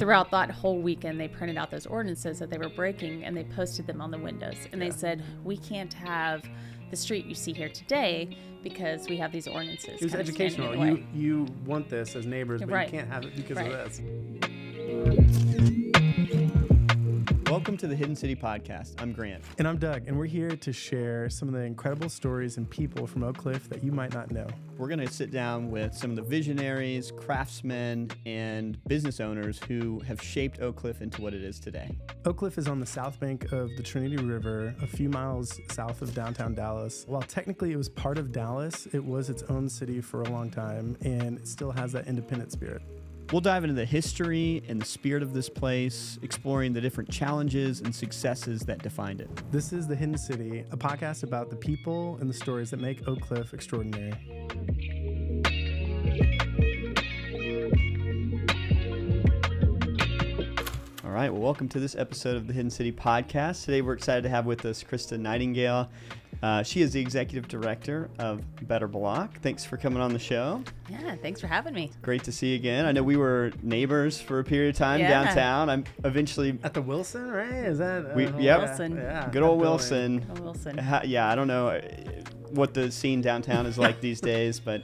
Throughout that whole weekend, they printed out those ordinances that they were breaking and they posted them on the windows. And they said, we can't have the street you see here today because we have these ordinances. It was educational. You want this as neighbors, but you can't have it because of this. Welcome to the Hidden City Podcast. I'm Grant. And I'm Doug, and we're here to share some of the incredible stories and people from Oak Cliff that you might not know. We're going to sit down with some of the visionaries, craftsmen, and business owners who have shaped Oak Cliff into what it is today. Oak Cliff is on the south bank of the Trinity River, a few miles south of downtown Dallas. While technically it was part of Dallas, it was its own city for a long time, and it still has that independent spirit. We'll dive into the history and the spirit of this place, exploring the different challenges and successes that defined it. This is The Hidden City, a podcast about the people and the stories that make Oak Cliff extraordinary. All right, well, welcome to this episode of the Hidden City Podcast. Today we're excited to have with us Krista Nightengale. She is the executive director of Better Block. Thanks for coming on the show. Yeah, thanks for having me. Great to see you again. I know we were neighbors for a period of time downtown. I'm eventually at the Wilson, right? Is that Wilson? Yeah, good old Wilson. Good old Wilson. Yeah, I don't know what the scene downtown is like these days, but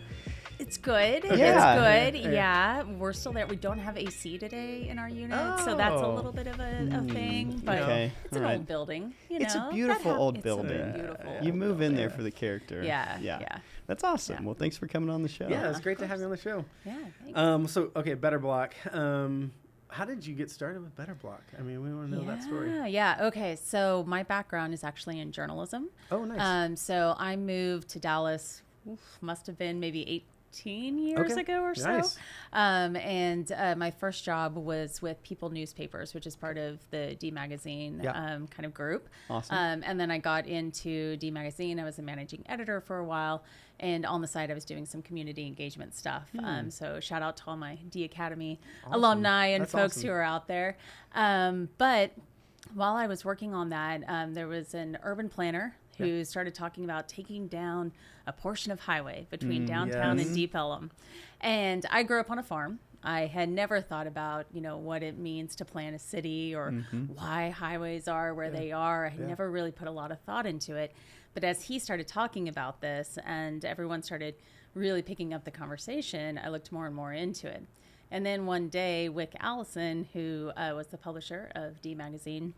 it's good. Yeah. It's good. Yeah, we're still there. We don't have AC today in our unit, so that's a little bit of a thing. But it's an old building. It's a beautiful old building. Beautiful you move in there for the character. Yeah. That's awesome. Yeah. Well, thanks for coming on the show. Yeah, it's great to have you on the show. Yeah, thanks. Better Block. How did you get started with Better Block? I mean, we want to know that story. Yeah. Okay. So my background is actually in journalism. Oh, nice. So I moved to Dallas. Must have been maybe 18 years ago or so. Nice. And my first job was with People Newspapers, which is part of the D Magazine kind of group. Awesome. And then I got into D Magazine. I was a managing editor for a while. And on the side, I was doing some community engagement stuff. So shout out to all my D Academy alumni and folks who are out there. But while I was working on that, there was an urban planner who started talking about taking down a portion of highway between downtown and Deep Ellum. And I grew up on a farm. I had never thought about, what it means to plan a city or why highways are where they are. I had never really put a lot of thought into it. But as he started talking about this and everyone started really picking up the conversation, I looked more and more into it. And then one day, Wick Allison, who was the publisher of D Magazine,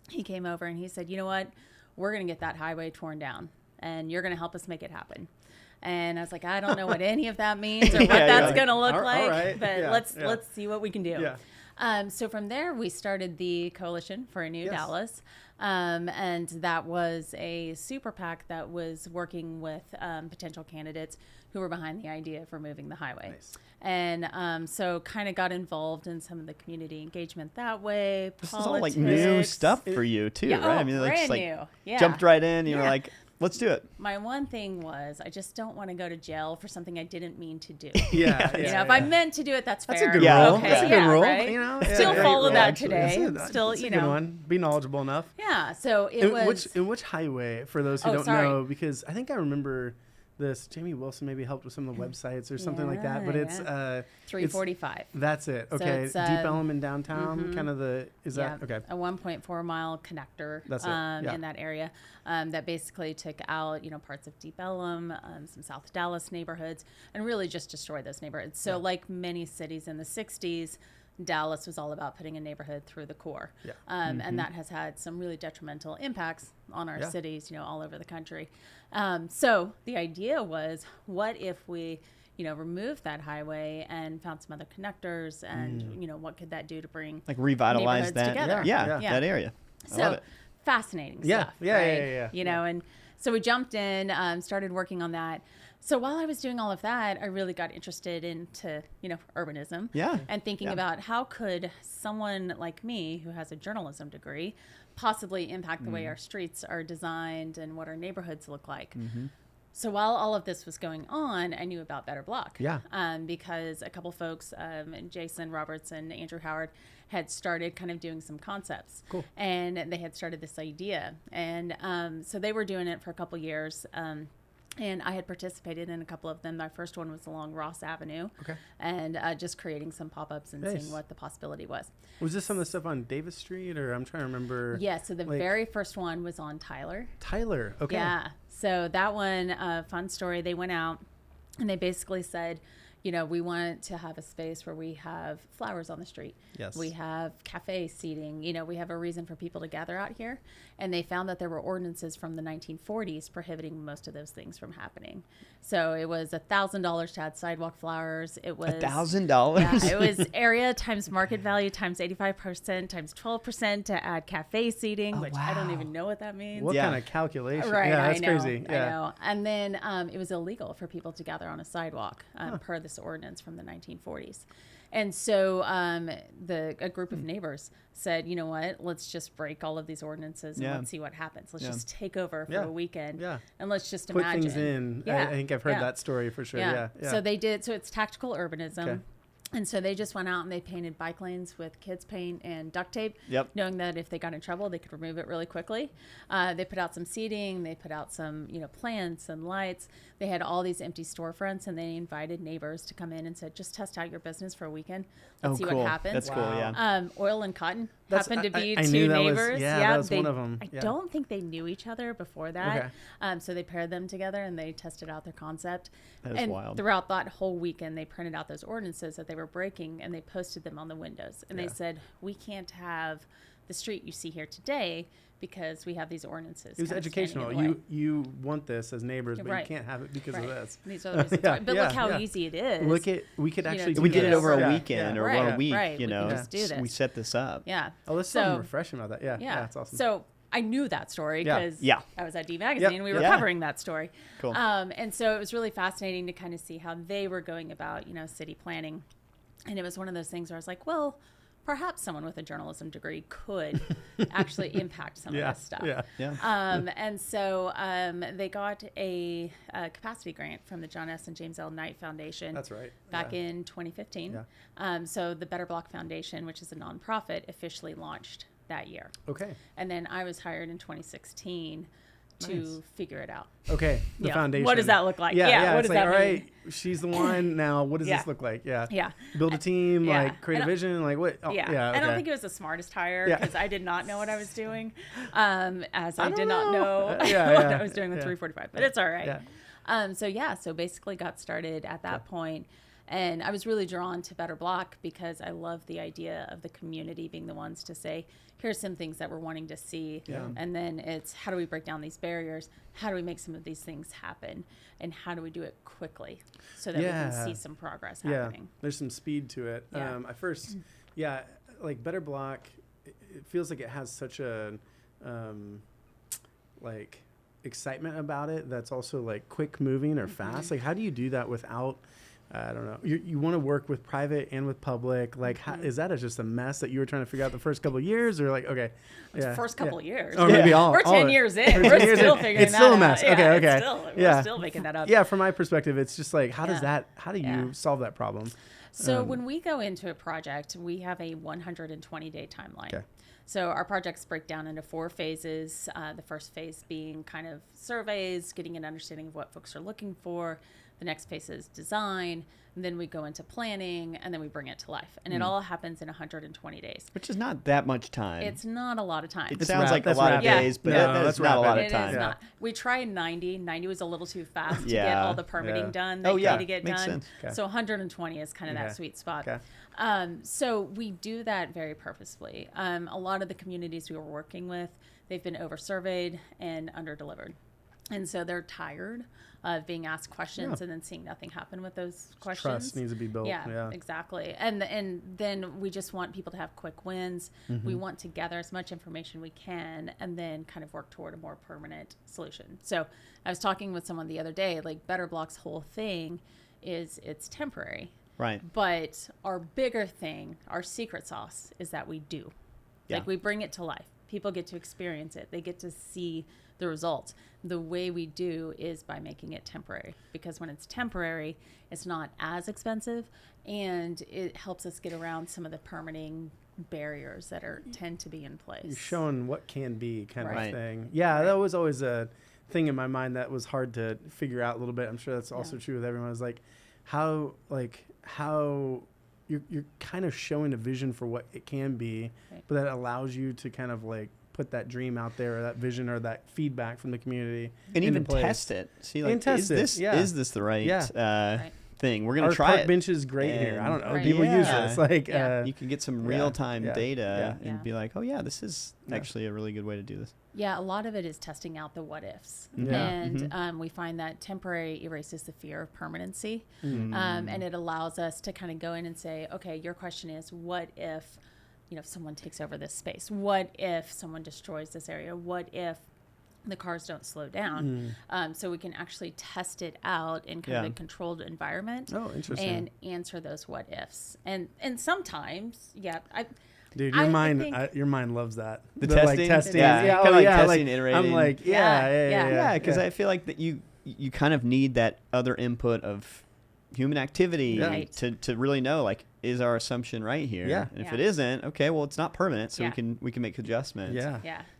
he came over and he said, you know what? We're going to get that highway torn down and you're going to help us make it happen. And I was like, I don't know what any of that means or what that's going to look like, but let's see what we can do. Yeah. So from there, we started the Coalition for a New Dallas. And that was a super PAC that was working with potential candidates who were behind the idea of removing the highway. Nice. And so kind of got involved in some of the community engagement that way. This is all like new stuff for you too, right? I mean, brand new. Yeah. Jumped right in. You were like, let's do it. My one thing was I just don't want to go to jail for something I didn't mean to do. If I meant to do it, that's fair. That's a good rule. Okay. That's a good rule. Right? Still follow that today. Still, a good one. Be knowledgeable enough. Yeah. So it was. In which highway, for those who don't know, because I think I remember this. Jamie Wilson maybe helped with some of the websites or something like that, but it's 345. That's it. Okay. So Deep Ellum in downtown, kind of okay? A 1.4 mile connector in that area that basically took out, parts of Deep Ellum, some South Dallas neighborhoods, and really just destroyed those neighborhoods. So like many cities in the 60s, Dallas was all about putting a neighborhood through the core. And that has had some really detrimental impacts on our cities, all over the country. So the idea was, what if we, removed that highway and found some other connectors and, what could that do to bring revitalize that together? That area. I love it. Fascinating stuff. Yeah. And so we jumped in, started working on that. So while I was doing all of that, I really got interested into, urbanism and thinking about how could someone like me who has a journalism degree possibly impact the way our streets are designed and what our neighborhoods look like. So while all of this was going on, I knew about Better Block. Because a couple folks, Jason Roberts and Andrew Howard, had started kind of doing some concepts. Cool. And they had started this idea. And so they were doing it for a couple years. And I had participated in a couple of them. My first one was along Ross Avenue. Okay. And just creating some pop-ups and seeing what the possibility was. Was this some of the stuff on Davis Street, or I'm trying to remember? Yeah, so the very first one was on Tyler. Tyler, okay. Yeah, so that one, fun story. They went out and they basically said, you know, we want to have a space where we have flowers on the street. Yes. We have cafe seating. You know, we have a reason for people to gather out here. And they found that there were ordinances from the 1940s prohibiting most of those things from happening. So it was $1,000 to add sidewalk flowers. It was $1,000. Yeah, it was area times market value times 85% times 12% to add cafe seating, which I don't even know what that means. What kind of calculation? Right, yeah, that's I know, crazy. I know. And then it was illegal for people to gather on a sidewalk per this ordinance from the 1940s. And so a group of neighbors said, you know what, let's just break all of these ordinances and let's see what happens. Let's just take over for a weekend and let's just put imagine. things in. I think I've heard that story for sure. Yeah. So they did. So it's tactical urbanism. Okay. And so they just went out and they painted bike lanes with kids paint and duct tape, knowing that if they got in trouble, they could remove it really quickly. They put out some seating. They put out some, you know, plants and lights. They had all these empty storefronts, and they invited neighbors to come in and said, just test out your business for a weekend. Let's see what happens. That's cool, yeah. Oil and Cotton happened to be I two knew that neighbors. that was one of them. I don't think they knew each other before that. Okay. So they paired them together, and they tested out their concept. That is wild. Throughout that whole weekend, they printed out those ordinances that they were breaking, and they posted them on the windows. And they said, we can't have the street you see here today because we have these ordinances. It was educational. You want this as neighbors, but you can't have it because of this. These are the reasons why. But look how easy it is. We could actually do we did this. it over a weekend or a week, you know. We can just do this. We set this up. Yeah. Oh, that's something refreshing about that. Yeah, that's awesome. So I knew that story because I was at D Magazine and we were covering that story. Cool. And so it was really fascinating to kind of see how they were going about, you know, city planning. And it was one of those things where I was like, well, perhaps someone with a journalism degree could actually impact some of this stuff. And so they got a capacity grant from the John S. and James L. Knight Foundation. That's right. Back in 2015. So the Better Block Foundation, which is a nonprofit, officially launched that year. Okay. And then I was hired in 2016 to figure it out. Okay, the foundation. What does that look like? Yeah, what does that mean? All right, she's the one now. What does this look like? Yeah. Build a team, like create a vision, like what? Oh, okay. I don't think it was the smartest hire because I did not know what I was doing, as I did not know what I was doing with 345. But it's all right. So basically got started at that point. And I was really drawn to Better Block because I love the idea of the community being the ones to say, here's some things that we're wanting to see. And then it's how do we break down these barriers? How do we make some of these things happen? And how do we do it quickly so that we can see some progress happening? There's some speed to it. I first, like Better Block, it feels like it has such a, like, excitement about it that's also like quick moving or fast. Like, how do you do that without... I don't know. You want to work with private and with public. Like, how, is that just a mess that you were trying to figure out the first couple of years, or like, okay, first couple of years, or maybe we're 10 years in, we're still figuring it's that still out. a mess. Okay, we're still making that up. Yeah, from my perspective, it's just like, how do you solve that problem? So when we go into a project, we have a 120-day timeline. Okay. So our projects break down into 4 phases. The first phase being kind of surveys, getting an understanding of what folks are looking for. The next phase is design, and then we go into planning, and then we bring it to life. And it all happens in 120 days. Which is not that much time. It's not a lot of time. It sounds like a lot of days, but that's not a lot of time. It is not. We tried 90. 90 was a little too fast to get all the permitting done. They to get makes done. Sense. Okay. So 120 is kind of that sweet spot. Okay. So we do that very purposefully. A lot of the communities we were working with, they've been over-surveyed and under-delivered. And so they're tired of being asked questions and then seeing nothing happen with those questions. Trust needs to be built. Yeah, exactly. And then we just want people to have quick wins. We want to gather as much information we can and then kind of work toward a more permanent solution. So I was talking with someone the other day, like Better Block's whole thing is it's temporary. Right. But our bigger thing, our secret sauce, is that we do. Like we bring it to life. People get to experience it. They get to see the results. The way we do is by making it temporary, because when it's temporary, it's not as expensive and it helps us get around some of the permitting barriers that tend to be in place. You're showing what can be kind of thing. Yeah, that was always thing in my mind that was hard to figure out a little bit. I'm sure that's also true with everyone. Is like how you're kind of showing a vision for what it can be, but that allows you to kind of like put that dream out there, or that vision, or that feedback from the community, and even test it. See, like, is this the right thing? We're gonna try it. Park bench is great here. I don't know. People use this. Like you can get some real time data and be like, oh yeah, this is actually a really good way to do this. Yeah, a lot of it is testing out the what ifs. Yeah. And we find that temporary erases the fear of permanency. And it allows us to kind of go in and say, okay, your question is, what if, someone takes over this space? What if someone destroys this area? What if the cars don't slow down? So we can actually test it out in kind of a controlled environment. Oh, interesting. And answer those what ifs. And sometimes, Dude, your mind loves that. The testing? Like testing. Yeah, kind of like testing, iterating. I'm like, because I feel like that you kind of need that other input of human activity to really know, like, is our assumption right here? Yeah. And if it isn't, okay, well, it's not permanent, so we can make adjustments.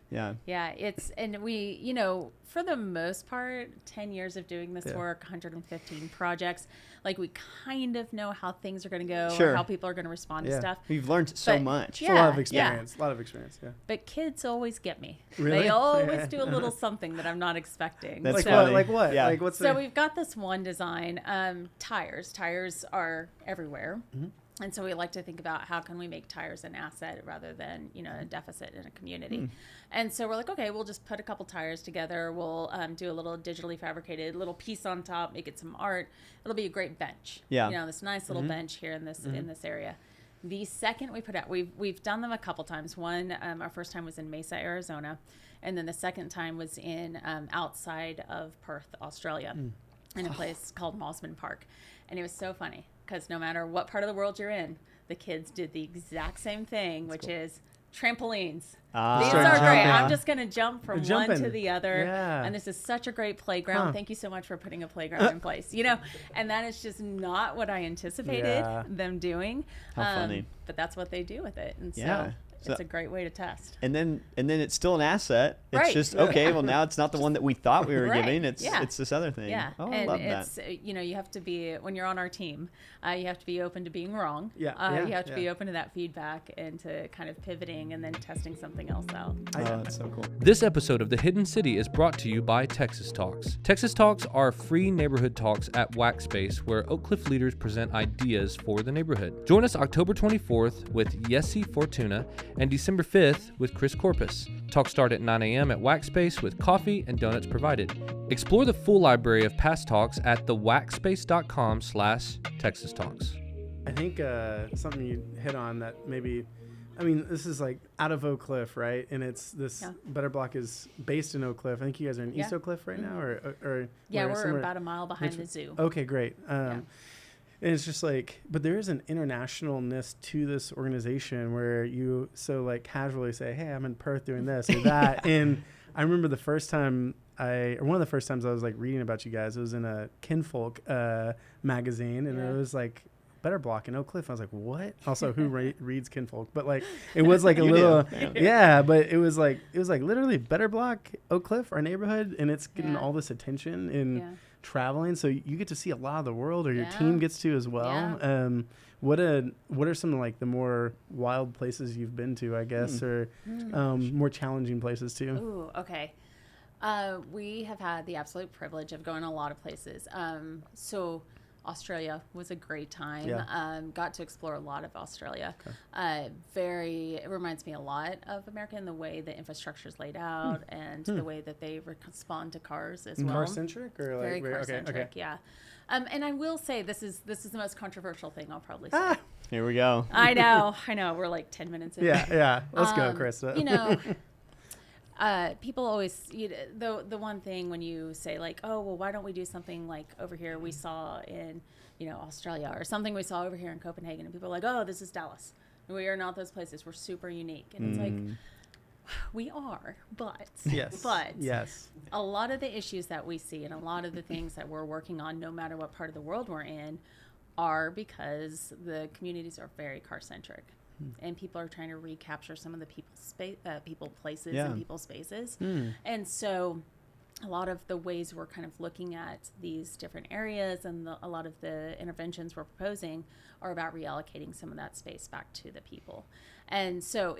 Yeah. It's, and we, for the most part, 10 years of doing this work, 115 projects, like, we kind of know how things are going to go, or how people are going to respond to stuff. We've learned so much. It's a lot of experience. Yeah. But kids always get me. Really? They always do a little something that I'm not expecting. That's funny. Like what? Yeah. Like what's so we've got this one design, tires. Tires are everywhere. And so we like to think about how can we make tires an asset rather than, a deficit in a community. And so we're like, okay, we'll just put a couple tires together. We'll do a little digitally fabricated little piece on top, make it some art. It'll be a great bench. Yeah. This nice little bench here in this area. The second we put out, we've done them a couple times. One, our first time was in Mesa, Arizona. And then the second time was in outside of Perth, Australia, in a place called Mosman Park. And it was so funny, because no matter what part of the world you're in, the kids did the exact same thing, which is trampolines. These are great. I'm just going to jump from one to the other. Yeah. And this is such a great playground. Thank you so much for putting a playground in place. And that is just not what I anticipated them doing. How funny. But that's what they do with it. And so it's a great way to test. And then it's still an asset. It's just, okay, well, now it's not the one that we thought we were giving. It's this other thing. Yeah. Oh, and I love that. You have to be, when you're on our team, you have to be open to being wrong. You have to be open to that feedback and to kind of pivoting and then testing something else out. Oh, that's so cool. This episode of The Hidden City is brought to you by Texas Talks. Texas Talks are free neighborhood talks at Wax Space, where Oak Cliff leaders present ideas for the neighborhood. Join us October 24th with Yessi Fortuna and December 5th with Chris Corpus. Talks start at 9 a.m. at Wax Space with coffee and donuts provided. Explore the full library of past talks at thewaxspace.com/Texas Talks. I think something you hit on that maybe, this is like out of Oak Cliff, right? And it's this Better Block is based in Oak Cliff. I think you guys are in East Oak Cliff right now, or we're somewhere about a mile behind the zoo. Okay, great. And it's just like, but there is an internationalness to this organization where you casually say, hey, I'm in Perth doing this or that. And I remember one of the first times I was like reading about you guys, it was in a Kinfolk magazine, and it was like Better Block in Oak Cliff. I was like, what? Also, who reads Kinfolk? But like, it was like a little, but it was like literally Better Block, Oak Cliff, our neighborhood, and it's getting all this attention in traveling. So you get to see a lot of the world, or your team gets to as well. What are some of like the more wild places you've been to, I guess, or more challenging places too? Ooh, okay. We have had the absolute privilege of going a lot of places. So Australia was a great time. Got to explore a lot of Australia. It reminds me a lot of America in the way the infrastructure is laid out and the way that they respond to cars as well. Car-centric, or like very car-centric, yeah. And I will say this is the most controversial thing I'll probably say. Here we go. I know. We're like 10 minutes in. Yeah. Let's go, Krista. People always, the one thing when you say like, oh, well, why don't we do something like over here we saw in, Australia, or something we saw over here in Copenhagen, and people are like, oh, this is Dallas. We are not those places. We're super unique. And it's like, we are, but a lot of the issues that we see and a lot of the things that we're working on, no matter what part of the world we're in, are because the communities are very car-centric. And people are trying to recapture some of the people, places, and people spaces. And so a lot of the ways we're kind of looking at these different areas and a lot of the interventions we're proposing are about reallocating some of that space back to the people. And so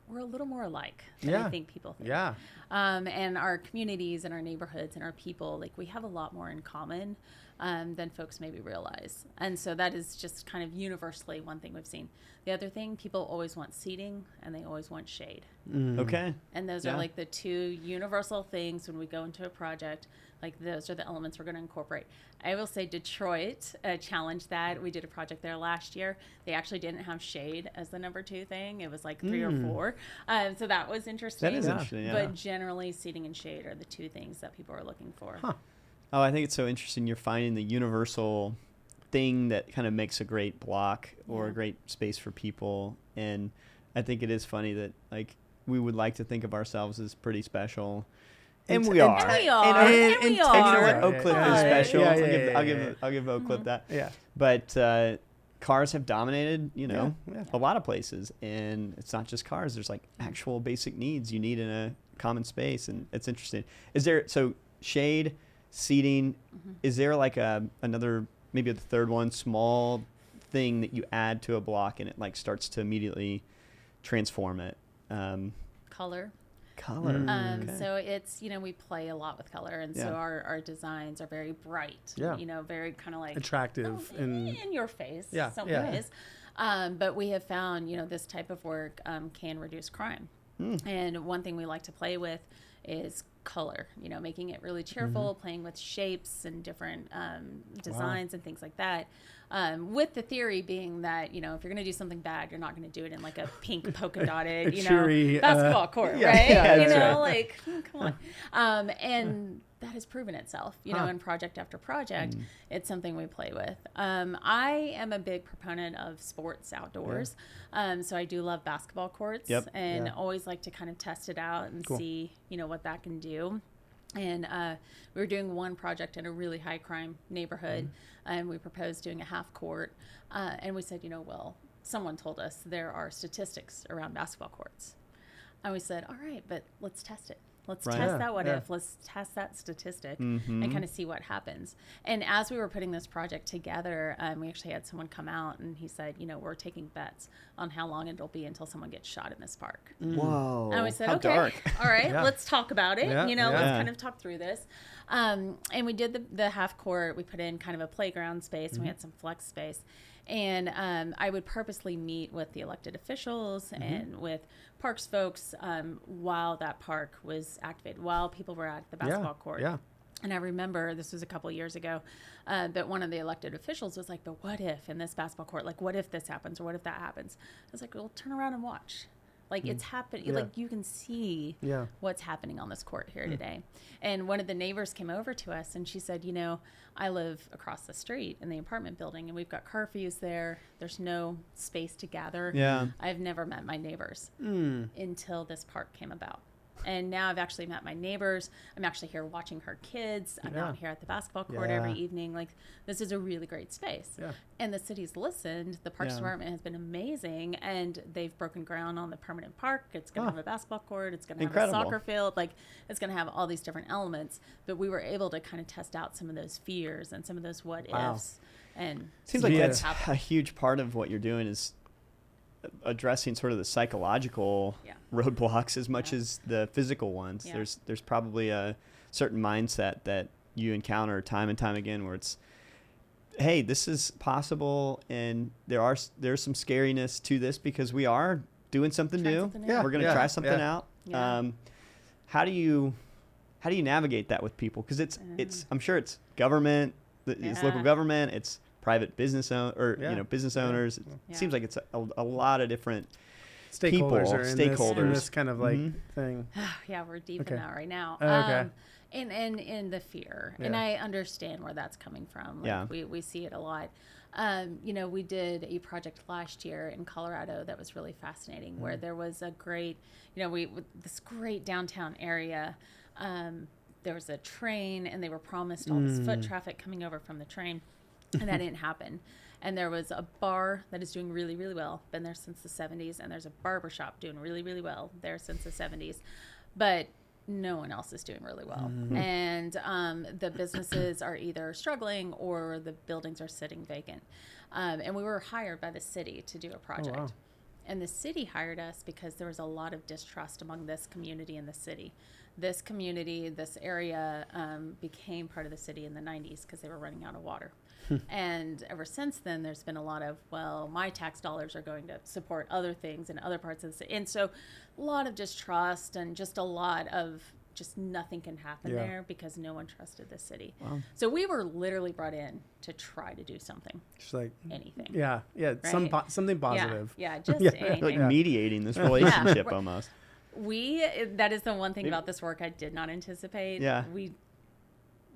we're a little more alike than I think people think. Yeah. And our communities and our neighborhoods and our people, like, we have a lot more in common than folks maybe realize. And so that is just kind of universally one thing we've seen. The other thing, people always want seating and they always want shade. Okay. And those are like the two universal things when we go into a project. Like, those are the elements we're going to incorporate. I will say Detroit challenged that. We did a project there last year. They actually didn't have shade as the number 2 thing. It was like 3 or 4. So that was interesting. That is interesting, yeah. But generally, seating and shade are the 2 things that people are looking for. Huh. Oh, I think it's so interesting. You're finding the universal thing that kind of makes a great block or a great space for people. And I think it is funny that, like, we would like to think of ourselves as pretty special. And we are. And we are. And we you know are. what? Oak Cliff is special. Yeah, I'll give Oak Cliff that. Yeah. But cars have dominated, Yeah. a lot of places. And it's not just cars. There's like actual basic needs you need in a common space. And it's interesting. So shade, seating, is there like another, maybe the third one, small thing that you add to a block and it like starts to immediately transform it? Color. Okay. So it's, we play a lot with color. And so our designs are very bright, very kind of like attractive in your face Yeah, some yeah. ways. But we have found, this type of work can reduce crime. And one thing we like to play with is color, making it really cheerful, playing with shapes and different designs and things like that. With the theory being that, if you're going to do something bad, you're not going to do it in like a pink polka dotted, cheery, basketball court, yeah, right? yeah, that's right. Like, come on. And that has proven itself, in project after project. It's something we play with. I am a big proponent of sports outdoors. So I do love basketball courts and always like to kind of test it out and see, what that can do. And we were doing one project in a really high crime neighborhood, and we proposed doing a half court. And we said, someone told us there are statistics around basketball courts. And we said, all right, but let's test it. Let's test that what if. Let's test that statistic and kind of see what happens. And as we were putting this project together, we actually had someone come out and he said, we're taking bets on how long it'll be until someone gets shot in this park. Whoa. And we said, how okay, dark. all right, let's talk about it. Yeah, Let's kind of talk through this. And we did the half court. We put in kind of a playground space and we had some flex space. And I would purposely meet with the elected officials and with parks folks while that park was activated, while people were at the basketball court. Yeah. And I remember this was a couple of years ago, that one of the elected officials was like, but what if in this basketball court, like what if this happens or what if that happens? I was like, well, turn around and watch. Like it's happening, like you can see what's happening on this court here today. And one of the neighbors came over to us and she said, I live across the street in the apartment building and we've got curfews there. There's no space to gather. Yeah. I've never met my neighbors until this park came about. And now I've actually met my neighbors. I'm actually here watching her kids. I'm out here at the basketball court every evening. Like, this is a really great space. Yeah. And the city's listened. The Parks Department has been amazing. And they've broken ground on the permanent park. It's going to have a basketball court. It's going to have a soccer field. Like, it's going to have all these different elements. But we were able to kind of test out some of those fears and some of those what ifs. And seems like that's a huge part of what you're doing is addressing sort of the psychological roadblocks as much as the physical ones. There's probably a certain mindset that you encounter time and time again where it's, hey, this is possible, and there's some scariness to this because we are doing something new. We're going to try something out. How do you navigate that with people? Because it's I'm sure it's government, it's local government, it's private business business owners. It seems like it's a lot of different stakeholders people, in this kind of like thing. Yeah, we're deep in that right now. Okay. And the fear, and I understand where that's coming from. Like, we see it a lot. We did a project last year in Colorado that was really fascinating, where there was a great, this great downtown area. There was a train, and they were promised all this foot traffic coming over from the train. And that didn't happen. And there was a bar that is doing really, really well, been there since the 70s. And there's a barber shop doing really, really well there since the 70s. But no one else is doing really well. And the businesses are either struggling or the buildings are sitting vacant. And we were hired by the city to do a project. Oh, wow. And the city hired us because there was a lot of distrust among this community in the city. This community, this area became part of the city in the 90s because they were running out of water. And ever since then, there's been a lot of, well, my tax dollars are going to support other things in other parts of the city. And so a lot of distrust and just a lot of just nothing can happen there because no one trusted the city. Wow. So we were literally brought in to try to do something. Just like anything. Yeah. Right? Something positive. Yeah, just anything. Like mediating this relationship almost. That is the one thing about this work I did not anticipate. Yeah. We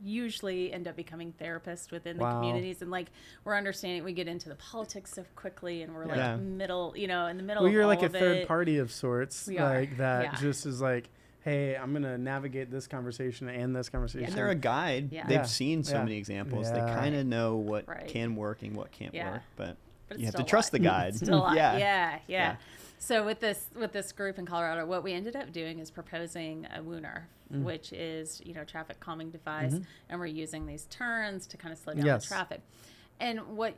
usually end up becoming therapists within the communities, and like we're understanding, we get into the politics so quickly, and we're like in the middle of Well, you're all like a of third it. party of sorts, We like are. that just is like, hey, I'm gonna navigate this conversation and this conversation. And they're a guide. Yeah. They've seen so many examples. They kind of know what can work and what can't work, but you have to trust the guide. It's still a lot. Yeah. So with this group in Colorado, what we ended up doing is proposing a WUNR, which is, traffic calming device, and we're using these turns to kind of slow down the traffic. And what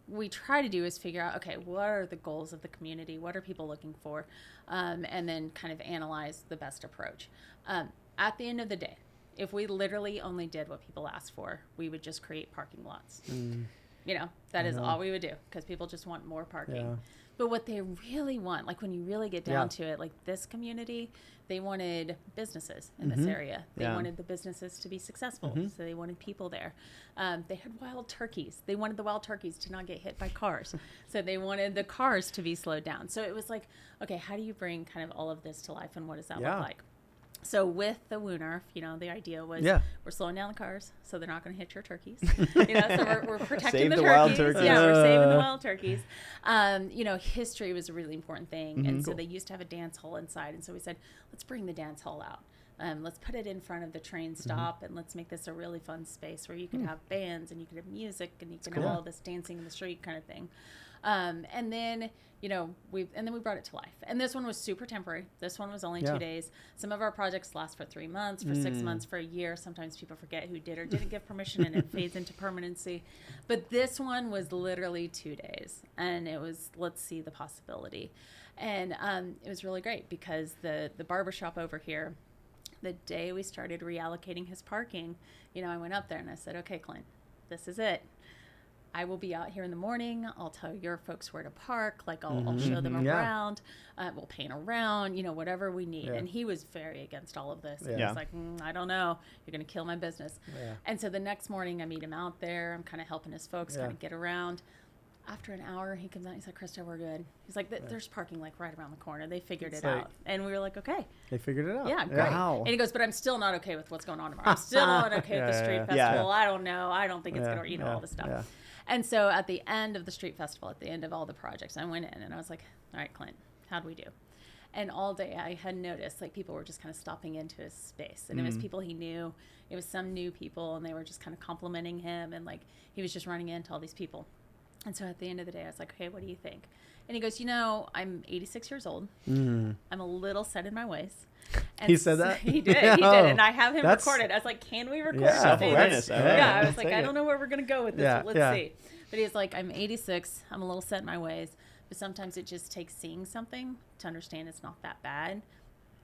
we try to do is figure out, okay, what are the goals of the community? What are people looking for? And then kind of analyze the best approach. At the end of the day, if we literally only did what people asked for, we would just create parking lots. That is all we would do, because people just want more parking. Yeah. But what they really want, like when you really get down to it, like this community, they wanted businesses in this area. They wanted the businesses to be successful. So they wanted people there. They had wild turkeys. They wanted the wild turkeys to not get hit by cars. So they wanted the cars to be slowed down. So it was like, okay, how do you bring kind of all of this to life, and what does that look like? So with the WUNR, the idea was we're slowing down the cars so they're not going to hit your turkeys. So we're protecting the turkeys. Wild turkeys. Yeah, we're saving the wild turkeys. History was a really important thing. And so they used to have a dance hall inside. And so we said, let's bring the dance hall out. Let's put it in front of the train stop, and let's make this a really fun space where you can have bands and you can have music and you can have all this dancing in the street kind of thing. And then, we brought it to life. And this one was super temporary. This one was only 2 days. Some of our projects last for 3 months, for 6 months, for a year. Sometimes people forget who did or didn't give permission, and it fades into permanency. But this one was literally 2 days, and it was, let's see the possibility. And it was really great because the barbershop over here, the day we started reallocating his parking, I went up there and I said, okay, Clint, this is it. I will be out here in the morning. I'll tell your folks where to park. Like I'll show them around. We'll paint around, whatever we need. And he was very against all of this. He was like, I don't know. You're going to kill my business. And so the next morning I meet him out there. I'm kind of helping his folks kind of get around. After an hour, he comes out. He's like, Krista, we're good. He's like, there's parking like right around the corner. They figured it out. And we were like, okay. They figured it out. Yeah, great. Wow. And he goes, but I'm still not okay with what's going on tomorrow. I'm still not okay with the street festival. I don't know. I don't think it's going to, all this stuff. Yeah. And so at the end of the street festival, at the end of all the projects, I went in and I was like, all right, Clint, how'd we do? And all day I had noticed like people were just kind of stopping into his space, and it was people he knew. It was some new people, and they were just kind of complimenting him, and like he was just running into all these people. And so at the end of the day, I was like, okay, what do you think? And he goes, I'm 86 years old. I'm a little set in my ways. And he said that? He did. He did. And I have him recorded. I was like, can we record self-awareness. I was like, I don't know where we're going to go with this. But let's see. But he's like, I'm 86. I'm a little set in my ways. But sometimes it just takes seeing something to understand it's not that bad.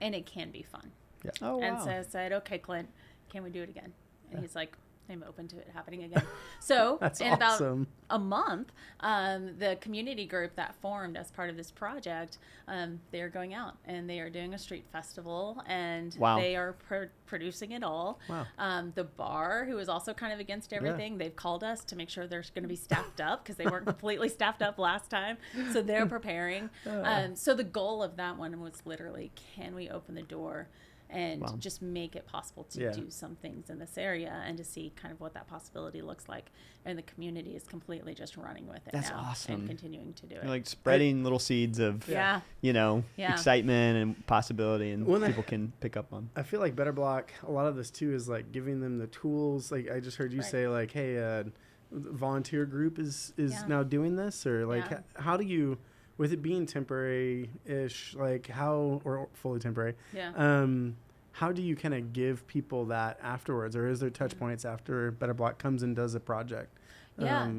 And it can be fun. Yeah. Oh, wow. And so I said, okay, Clint, can we do it again? And he's like, I'm open to it happening again. So in about a month, the community group that formed as part of this project, they are going out and they are doing a street festival, and they are producing it all. Wow. The bar, who is also kind of against everything, they've called us to make sure they're going to be staffed up because they weren't completely staffed up last time. So they're preparing. So the goal of that one was literally, can we open the door and just make it possible to do some things in this area, and to see kind of what that possibility looks like. And the community is completely just running with it now. Awesome. And continuing to do it. You're like spreading little seeds of, excitement and possibility, and people can pick up on. I feel like Better Block, a lot of this too is like giving them the tools. Like I just heard you say like, hey, volunteer group is now doing this, or like how do you, with it being temporary-ish, like how, or fully temporary, how do you kind of give people that afterwards, or is there touch points after Better Block comes and does a project? Yeah.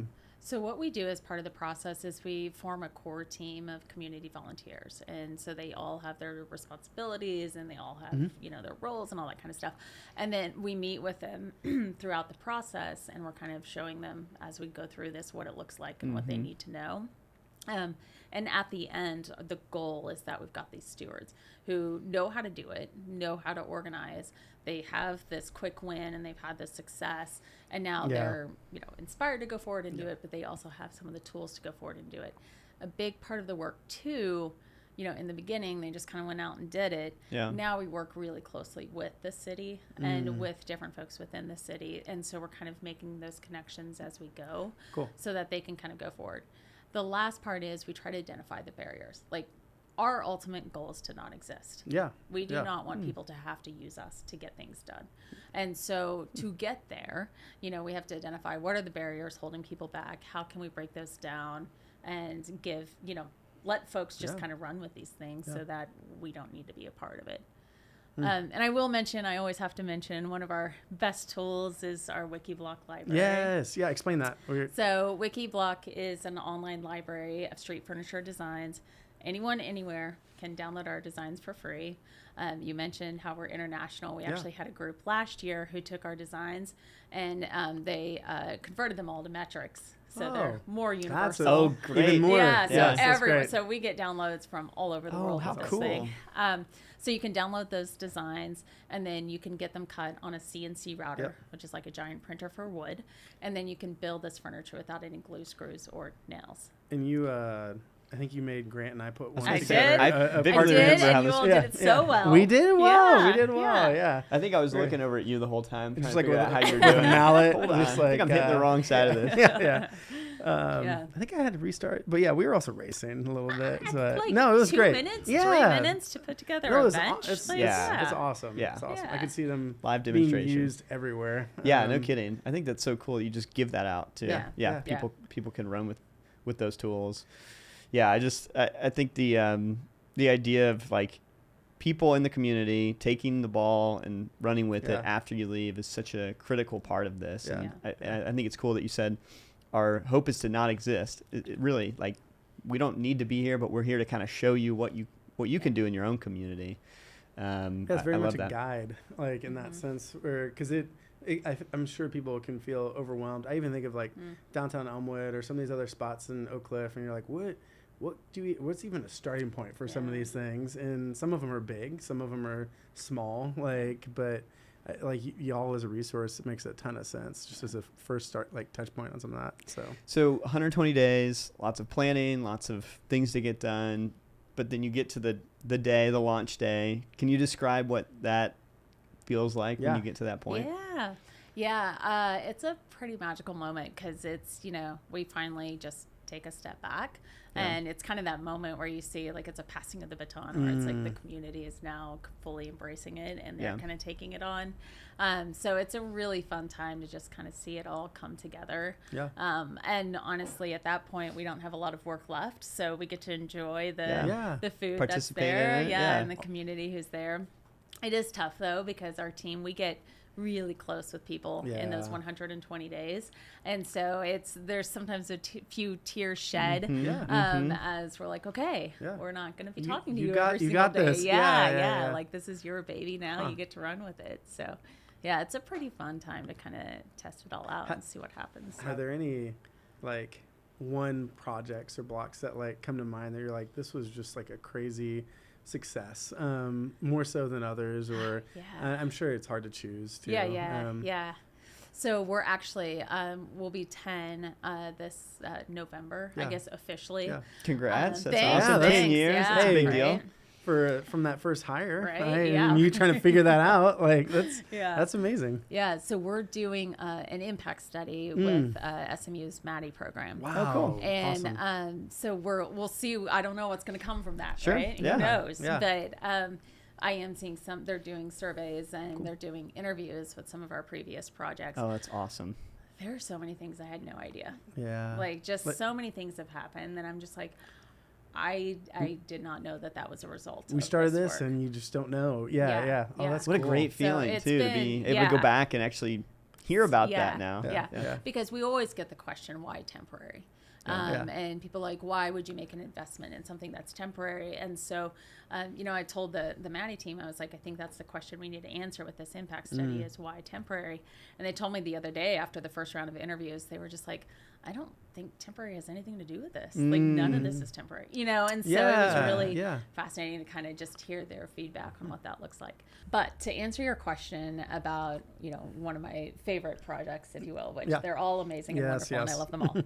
So what we do as part of the process is we form a core team of community volunteers. And so they all have their responsibilities and they all have, their roles and all that kind of stuff. And then we meet with them throughout the process, and we're kind of showing them as we go through this what it looks like and what they need to know. And at the end, the goal is that we've got these stewards who know how to do it, know how to organize. They have this quick win and they've had this success, and now they're, inspired to go forward and do it, but they also have some of the tools to go forward and do it. A big part of the work too, in the beginning, they just kind of went out and did it. Yeah. Now we work really closely with the city and with different folks within the city. And so we're kind of making those connections as we go. Cool. So that they can kind of go forward. The last part is we try to identify the barriers. Like, our ultimate goal is to not exist. Yeah. We do not want people to have to use us to get things done. And so to get there, we have to identify what are the barriers holding people back? How can we break those down and give, let folks just kind of run with these things so that we don't need to be a part of it. And I always have to mention, one of our best tools is our Wikiblock library. Yes. Yeah. Explain that. So Wikiblock is an online library of street furniture designs. Anyone, anywhere can download our designs for free. You mentioned how we're international. We actually had a group last year who took our designs and they converted them all to metrics. So they're more universal. Great. Even more. Yeah, so we get downloads from all over the world how with this cool. thing. So you can download those designs, and then you can get them cut on a CNC router, which is like a giant printer for wood. And then you can build this furniture without any glue, screws, or nails. And you, I think you made Grant and I put one I together. did. I did, and you all did it so well. We did well. We did well. Yeah. I think I was looking over at you the whole time, just like how you're doing doing mallet. Just like, I think I'm hitting the wrong side of this. I think I had to restart, but we were also racing a little bit. But it was 2 great. minutes, 3 minutes to put together a bench. It's awesome. Yeah. It's awesome. I could see them live demonstration being used everywhere. Yeah, no kidding. I think that's so cool. You just give that out too. People can run with those tools. Yeah, I think the idea of like people in the community taking the ball and running with it after you leave is such a critical part of this. And I think it's cool that you said our hope is to not exist. It really, like, we don't need to be here, but we're here to kind of show you what you can do in your own community. It's very much a guide, like in that sense, because I'm sure people can feel overwhelmed. I even think of like downtown Elmwood or some of these other spots in Oak Cliff, and you're like, what's even a starting point for some of these things? And some of them are big, some of them are small, but y'all as a resource, it makes a ton of sense just as a first start, like touch point on some of that. So 120 days, lots of planning, lots of things to get done, but then you get to the launch day. Can you describe what that feels like when you get to that point? It's a pretty magical moment because it's, we finally just take a step back and it's kind of that moment where you see like it's a passing of the baton where it's like the community is now fully embracing it and they're kind of taking it on. So it's a really fun time to just kind of see it all come together. And honestly, at that point, we don't have a lot of work left, so we get to enjoy the food that's there, and the community who's there. It is tough though because our team, we get really close with people in those 120 days, and so there's sometimes a few tears shed as we're like, okay, we're not going to be talking to you every single day. This. Like this is your baby now. You get to run with it. So it's a pretty fun time to kind of test it all out and see what happens. Are there any like one projects or blocks that like come to mind that you're like, this was just like a crazy success, more so than others, or I'm sure it's hard to choose too. So we're actually we'll be 10 this November, I guess officially. Congrats. That's awesome. 10 years. That's a big deal. From that first hire, right? And you trying to figure that out, like that's amazing. So we're doing an impact study with SMU's Maddie program. Wow, cool. And awesome. So we'll see. I don't know what's going to come from that, sure. right? Who knows? But I am seeing they're doing surveys and they're doing interviews with some of our previous projects. Oh, that's awesome. There are so many things I had no idea. Yeah. Like so many things have happened that I'm just like, I did not know that was a result. We started this and you just don't know. Yeah. Oh, that's what cool. a great feeling to be able to go back and actually hear about that now. Yeah. Because we always get the question, why temporary? And people like, why would you make an investment in something that's temporary? And so, I told the Maddie team, I was like, I think that's the question we need to answer with this impact study is why temporary? And they told me the other day after the first round of interviews, they were just like, I don't think temporary has anything to do with this. Like none of this is temporary, and so it was really fascinating to kind of just hear their feedback on what that looks like. But to answer your question about, one of my favorite projects, if you will, which they're all amazing and wonderful and I love them all.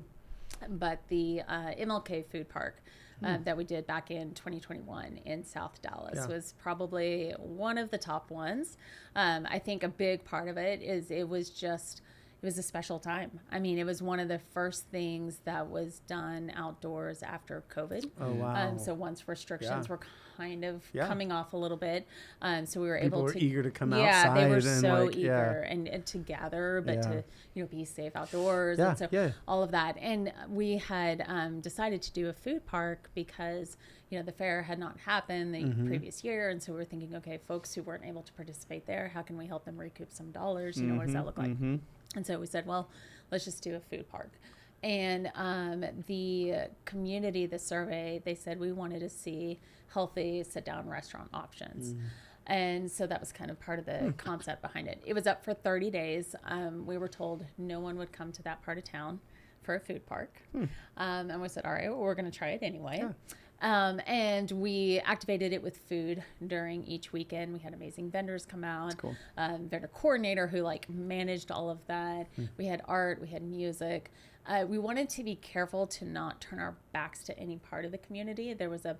But the MLK Food Park that we did back in 2021 in South Dallas was probably one of the top ones. I think a big part of it is it was a special time. I mean, it was one of the first things that was done outdoors after COVID. Oh, wow. So once restrictions were kind of coming off a little bit, so we were People able were to... eager to come outside. They were and so eager and to gather, but to, be safe outdoors. And so all of that. And we had decided to do a food park because, the fair had not happened the previous year. And so we were thinking, okay, folks who weren't able to participate there, how can we help them recoup some dollars? What does that look like? And so we said, well, let's just do a food park. And the community, the survey, they said we wanted to see healthy sit-down restaurant options. And so that was kind of part of the concept behind it. It was up for 30 days. We were told no one would come to that part of town for a food park. And we said, all right, well, we're going to try it anyway. And we activated it with food during each weekend. We had amazing vendors come out, vendor coordinator who managed all of that. We had art, we had music. We wanted to be careful to not turn our backs to any part of the community. There was a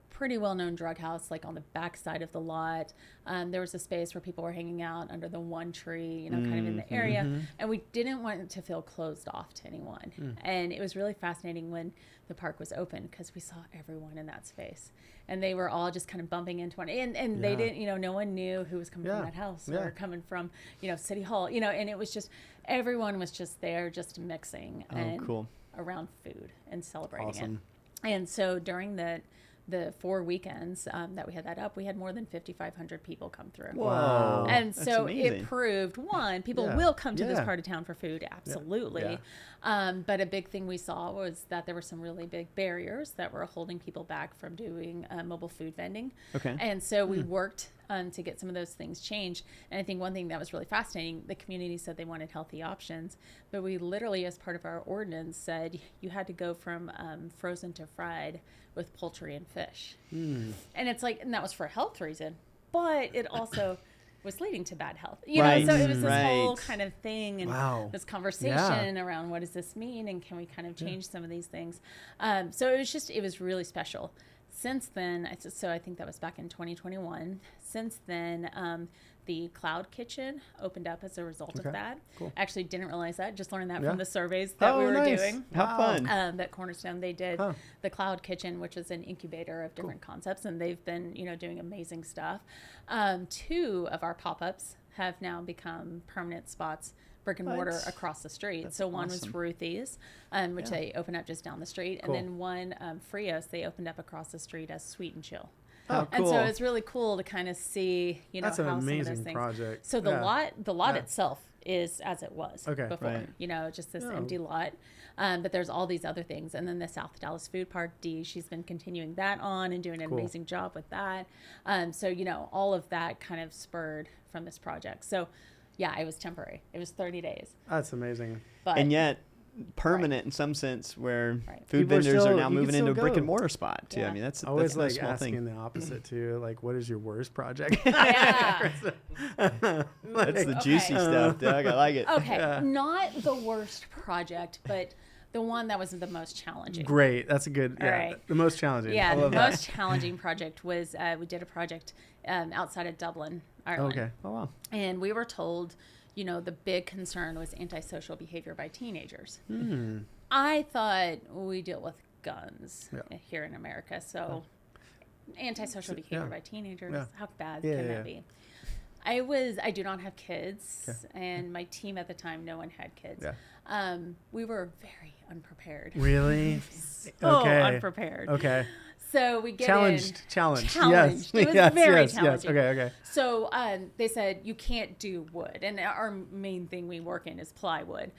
pretty well-known drug house on the back side of the lot. There was a space where people were hanging out under the one tree, kind of in the area. And we didn't want it to feel closed off to anyone. And it was really fascinating when the park was open because we saw everyone in that space. And they were all just kind of bumping into one. And they didn't, no one knew who was coming from that house or coming from, City Hall, and it was just, everyone was just there just mixing around food and celebrating it. And so during the 4 weekends that we had that up, we had more than 5,500 people come through. Wow. And so it proved, one, people will come to this part of town for food, absolutely. But a big thing we saw was that there were some really big barriers that were holding people back from doing mobile food vending. And so we worked to get some of those things changed. And I think one thing that was really fascinating, the community said they wanted healthy options, but we literally, as part of our ordinance, said you had to go from frozen to fried with poultry and fish. And it's and that was for a health reason, but it also was leading to bad health. So it was this whole kind of thing and this conversation around what does this mean and can we kind of change some of these things. So it was really special. Since then, so I think that was back in 2021. Since then, the Cloud Kitchen opened up as a result of that. Actually didn't realize that. Just learned that from the surveys that we were doing. How fun. That Cornerstone, they did the Cloud Kitchen, which is an incubator of different concepts. And they've been, doing amazing stuff. 2 of our pop-ups have now become permanent spots, brick and mortar across the street. That's so one was Ruthie's, which they opened up just down the street. And then one, Frios, they opened up across the street as Sweet and Chill. Oh, cool. And so it's really cool to kind of see, That's how an some of those amazing things. project. So the lot itself is as it was before, just this empty lot. But there's all these other things. And then the South Dallas Food Park, Dee, she's been continuing that on and doing an amazing job with that. So, all of that kind of spurred from this project. So, it was temporary. It was 30 days. That's amazing. And yet permanent in some sense, where food vendors are now moving into a brick and mortar spot too. I mean, that's always that's no small asking thing. the opposite too. What is your worst project? That's the juicy stuff, Doug. I like it. Okay, not the worst project, but the one that was the most challenging. Great, that's a good. The most challenging. Yeah, the most challenging project was we did a project outside of Dublin, Ireland. Okay. Oh wow. And we were told, the big concern was antisocial behavior by teenagers. I thought we deal with guns here in America, so antisocial behavior by teenagers, how bad can that be? I do not have kids, Okay. and my team at the time, no one had kids. Yeah. We were very unprepared. Really? So Okay. unprepared. Okay. So we get Challenged. Challenged. Yes. It was yes, very yes, challenging. Yes. Okay. So they said, you can't do wood. And our main thing we work in is plywood.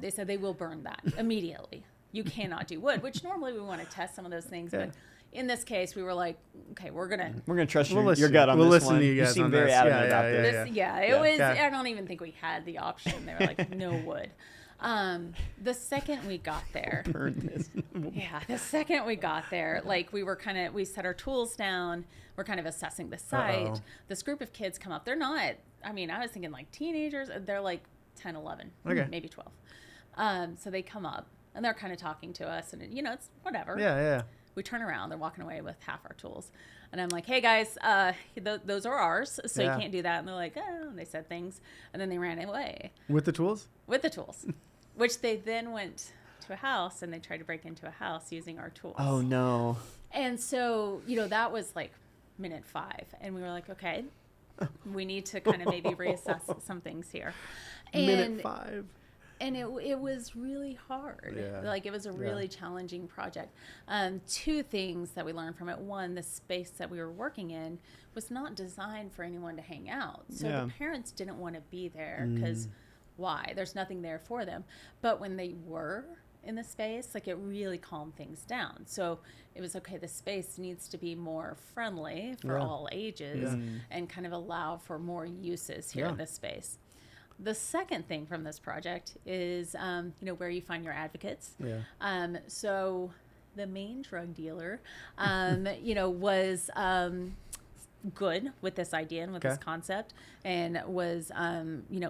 They said they will burn that immediately. You cannot do wood, which normally we want to test some of those things. Yeah. But in this case, we were like, okay, we're going to trust We'll your listen. gut on We'll this listen one. to you guys seem on very this. adamant Yeah, about yeah, this. it was, Yeah. I don't even think we had the option. They were like, no wood. The second we got there, the second we got there, like we set our tools down. We're kind of assessing the site. Uh-oh. This group of kids come up. They're not, I was thinking like teenagers. They're like 10, 11, maybe 12. So they come up and they're kind of talking to us, and it's whatever. Yeah. We turn around, they're walking away with half our tools. And I'm like, hey guys, those are ours, so you can't do that. And they're like, oh, and they said things. And then they ran away. With the tools? With the tools, which they then went to a house and they tried to break into a house using our tools. Oh, no. And so, that was like minute 5. And we were like, okay, we need to kind of maybe reassess some things here. And Minute 5. And it was really hard. Yeah. Like, it was a really challenging project. 2 things that we learned from it. One, the space that we were working in was not designed for anyone to hang out. So the parents didn't want to be there because why? There's nothing there for them. But when they were in the space, like, it really calmed things down. So it was, okay, the space needs to be more friendly for all ages and kind of allow for more uses here in this space. The second thing from this project is, where you find your advocates. Yeah. So the main drug dealer, was good with this idea and with this concept, and was,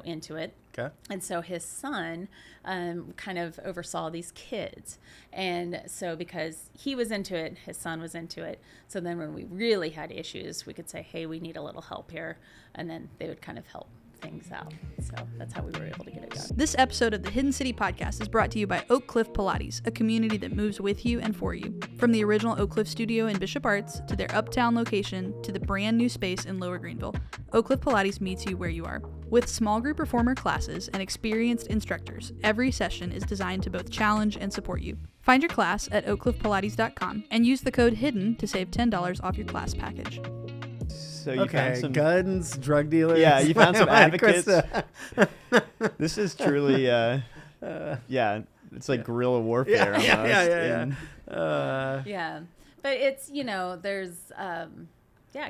into it. Okay. And so his son kind of oversaw these kids. And so because he was into it, his son was into it. So then when we really had issues, we could say, hey, we need a little help here. And then they would kind of help things out. So that's how we were able to get it done. This episode of the Hidden City Podcast is brought to you by Oak Cliff Pilates, a community that moves with you and for you. From the original Oak Cliff studio in Bishop Arts to their uptown location to the brand new space in Lower Greenville, Oak Cliff Pilates meets you where you are. With small group reformer classes and experienced instructors, every session is designed to both challenge and support you. Find your class at oakcliffpilates.com and use the code HIDDEN to save $10 off your class package. So you found some guns, drug dealers. Yeah, you found some advocates. Krista. This is truly, it's like guerrilla warfare almost. Yeah, but it's, there's,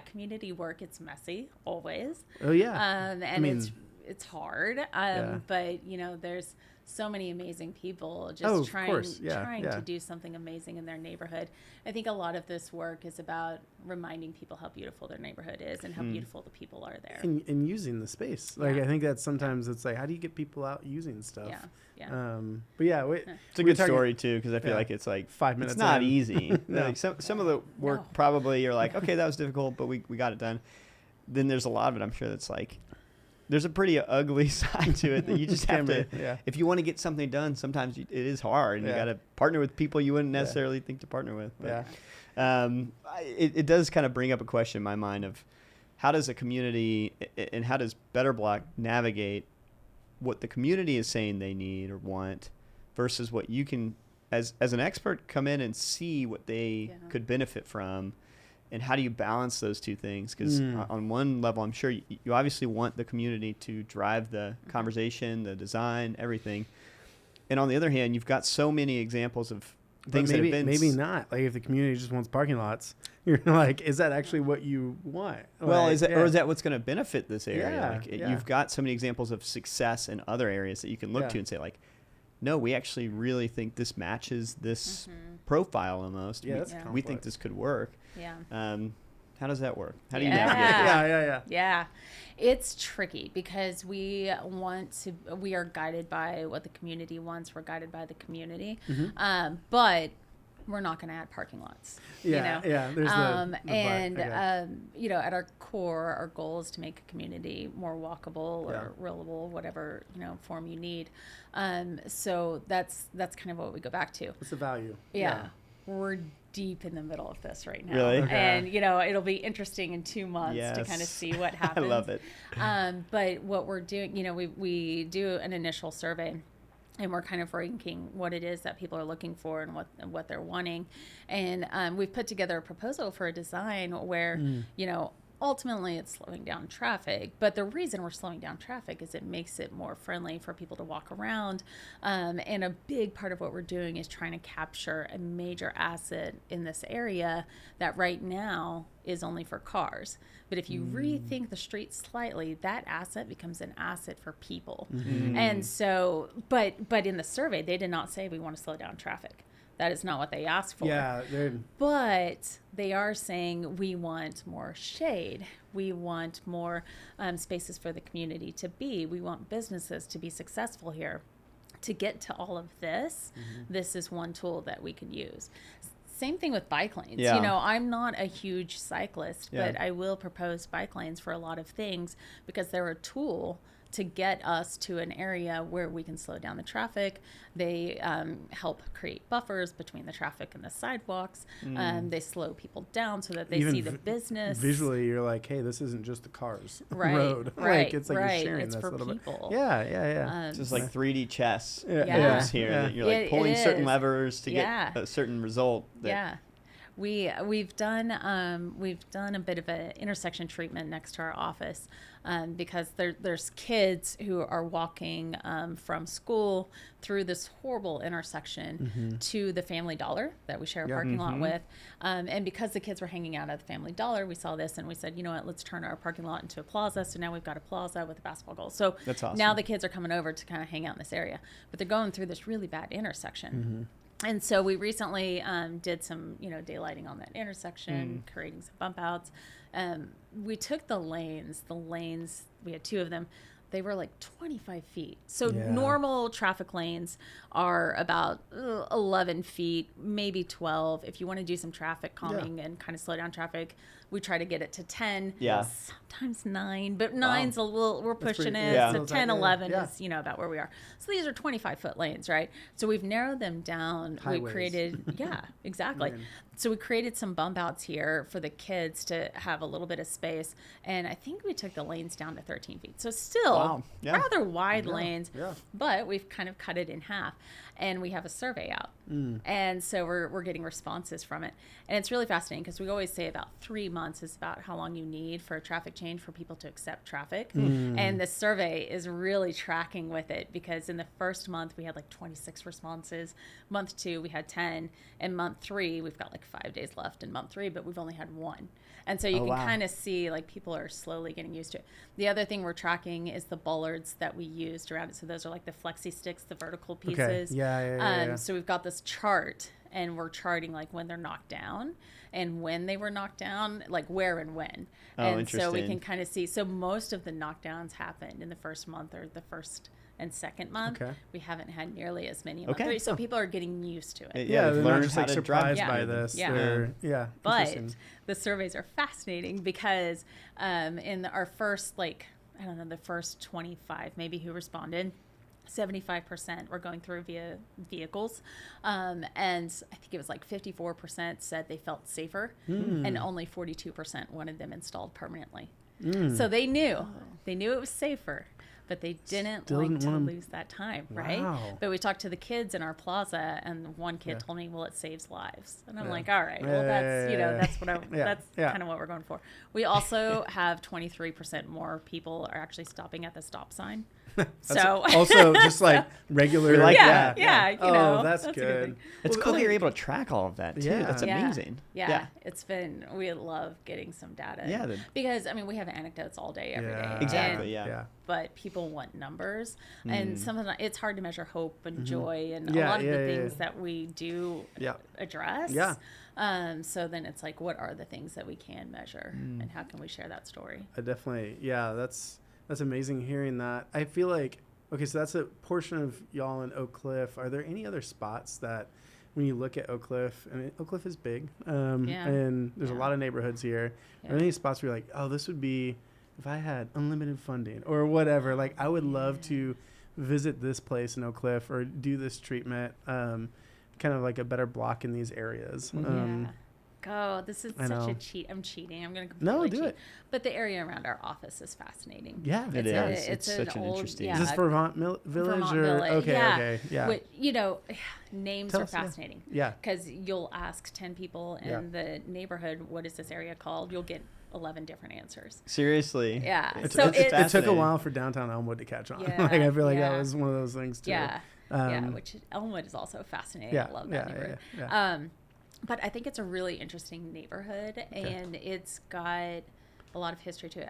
community work. It's messy always. Oh yeah. And it's hard. But there's so many amazing people just trying to do something amazing in their neighborhood. I think a lot of this work is about reminding people how beautiful their neighborhood is and how beautiful the people are there. And using the space. Like, I think that sometimes it's like, how do you get people out using stuff? Yeah. But yeah, it's a good story too, because I feel like it's like 5 minutes. It's not in. easy. Like some of the work probably you're like, okay, that was difficult, but we got it done. Then there's a lot of it, I'm sure, that's like, there's a pretty ugly side to it that you just have to, if you want to get something done, sometimes it is hard, and you got to partner with people you wouldn't necessarily think to partner with. But, it does kind of bring up a question in my mind of how does a community and how does Better Block navigate what the community is saying they need or want versus what you can, as an expert, come in and see what they could benefit from. And how do you balance those two things? Because on one level, I'm sure you obviously want the community to drive the conversation, the design, everything. And on the other hand, you've got so many examples of things that have been... Maybe not. Like, if the community just wants parking lots, you're like, is that actually what you want? Well, like, or is that what's going to benefit this area? Yeah, Like, you've got so many examples of success in other areas that you can look to and say, like, no, we actually really think this matches this profile almost. We think this could work. Yeah. How does that work? How do you navigate? Yeah. It's tricky because we are guided by what the community wants. We're guided by the community. But we're not going to add parking lots. There's at our core, our goal is to make a community more walkable or rollable, whatever form you need. So that's kind of what we go back to. What's the value? Yeah. we're deep in the middle of this right now. Really? Okay. And, it'll be interesting in 2 months to kind of see what happens. I love it. But what we're doing, we do an initial survey, and we're kind of ranking what it is that people are looking for and what they're wanting. And we've put together a proposal for a design where, ultimately it's slowing down traffic. But the reason we're slowing down traffic is it makes it more friendly for people to walk around. And a big part of what we're doing is trying to capture a major asset in this area that right now is only for cars. But if you rethink the street slightly, that asset becomes an asset for people. And so, but in the survey, they did not say we want to slow down traffic. That is not what they asked for. Yeah, but they are saying we want more shade. We want more spaces for the community to be. We want businesses to be successful here. To get to all of this, this is one tool that we can use. Same thing with bike lanes. Yeah. I'm not a huge cyclist, but I will propose bike lanes for a lot of things because they're a tool to get us to an area where we can slow down the traffic. They help create buffers between the traffic and the sidewalks. They slow people down so that they see the business. Visually, you're like, hey, this isn't just the cars road. Like, it's like you're sharing it's this for little people. bit. Yeah. It's just like 3D chess Yeah. moves here. That you're like pulling certain levers to get a certain result. We've done a bit of an intersection treatment next to our office because there's kids who are walking from school through this horrible intersection to the Family Dollar that we share a parking lot with, and because the kids were hanging out at the Family Dollar, we saw this and we said, you know what, let's turn our parking lot into a plaza. So now we've got a plaza with a basketball goal. So that's awesome. Now the kids are coming over to kind of hang out in this area, but they're going through this really bad intersection. And so we recently did some, daylighting on that intersection, creating some bump outs. We took the lanes, we had 2 of them. They were like 25 feet. So normal traffic lanes are about 11 feet, maybe 12. If you want to do some traffic calming and kind of slow down traffic, we try to get it to 10. Yeah. Sometimes 9, but 9's a little, we're pushing it. yeah. So 10, 11 is, about where we are. So these are 25-foot lanes, right? So we've narrowed them down. Highways. We created, exactly. So we created some bump outs here for the kids to have a little bit of space. And I think we took the lanes down to 13 feet. So still rather wide lanes, but we've kind of cut it in half. And we have a survey out. And so we're getting responses from it. And it's really fascinating because we always say about 3 months is about how long you need for a traffic change for people to accept traffic. And the survey is really tracking with it because in the first month we had like 26 responses. Month 2 we had 10. And month 3 we've got like 5 days left in month 3, but we've only had 1. And so you can kind of see like people are slowly getting used to it. The other thing we're tracking is the bollards that we used around it. So those are like the flexi sticks, the vertical pieces. Yeah. So we've got this chart and we're charting like when they're knocked down and when they were knocked down, like where and when. And so we can kind of see. So most of the knockdowns happened in the first month or the first and second month. We haven't had nearly as many. So people are getting used to it. They're learned not just how like to surprised drive by this. But the surveys are fascinating because in our first, the first 25 maybe who responded, 75% were going through via vehicles. And I think it was like 54% said they felt safer and only 42% wanted them installed permanently. So they knew it was safer. But they didn't like to lose that time, right? But we talked to the kids in our plaza, and one kid told me, "Well, it saves lives." And I'm like, "All right, well, that's what that's kind of what we're going for." We also have 23% more people are actually stopping at the stop sign. So also just like regular, that's that's a good thing. It's cool that you're able to track all of that too. That's amazing. We love getting some data. Because we have anecdotes all day, every day. Exactly. But people want numbers, and sometimes it's hard to measure hope and joy and a lot of the things that we do address. So then it's like, what are the things that we can measure, and how can we share that story? That's amazing hearing that. I feel like, so that's a portion of y'all in Oak Cliff. Are there any other spots that when you look at Oak Cliff, Oak Cliff is big, and there's a lot of neighborhoods here. Are there any spots where you're like, oh, this would be, if I had unlimited funding or whatever, like I would love to visit this place in Oak Cliff or do this treatment. kind of like a better block in these areas. This is such a cheat. I'm cheating. I'm going to do cheat. it. But the area around our office is fascinating. Yeah, it is. It's such an old, interesting. Is this Vermont Village? Vermont or Village. Okay, yeah. Names Tell are us, fascinating. Yeah. Because you'll ask 10 people in the neighborhood, what is this area called? You'll get 11 different answers. Seriously. Yeah. It took a while for downtown Elmwood to catch on. Yeah, like I feel like that was one of those things too. Yeah. Which Elmwood is also fascinating. I love that neighborhood. Yeah. But I think it's a really interesting neighborhood, and it's got a lot of history to it.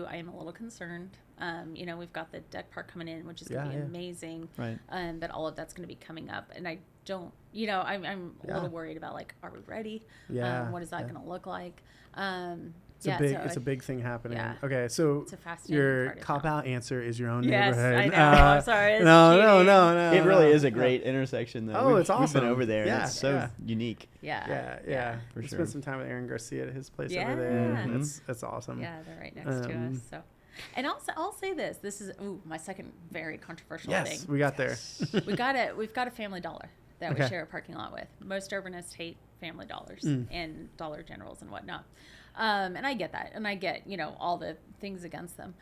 I am a little concerned. We've got the deck park coming in, which is going to be amazing. Right. But all of that's going to be coming up, and I don't, I'm a little worried about, like, are we ready? Yeah. What is that going to look like? It's a big thing happening. Yeah. Okay, so It's a fascinating your part of cop town. out answer is your own Yes, neighborhood. I know. I'm sorry. It's cheating. No. It really is a great intersection, though. Oh, it's awesome. We've been over there. Yeah, And it's so unique. Yeah. For We sure. spent some time with Aaron Garcia at his place Yeah. over there. Mhm. That's awesome. Yeah, they're right next to us. So, and I'll say this. This is my second very controversial thing. Yes, we got there. We've got a Family Dollar that we share a parking lot with. Most urbanists hate Family Dollars and Dollar Generals and whatnot. And I get that. And I get, all the things against them.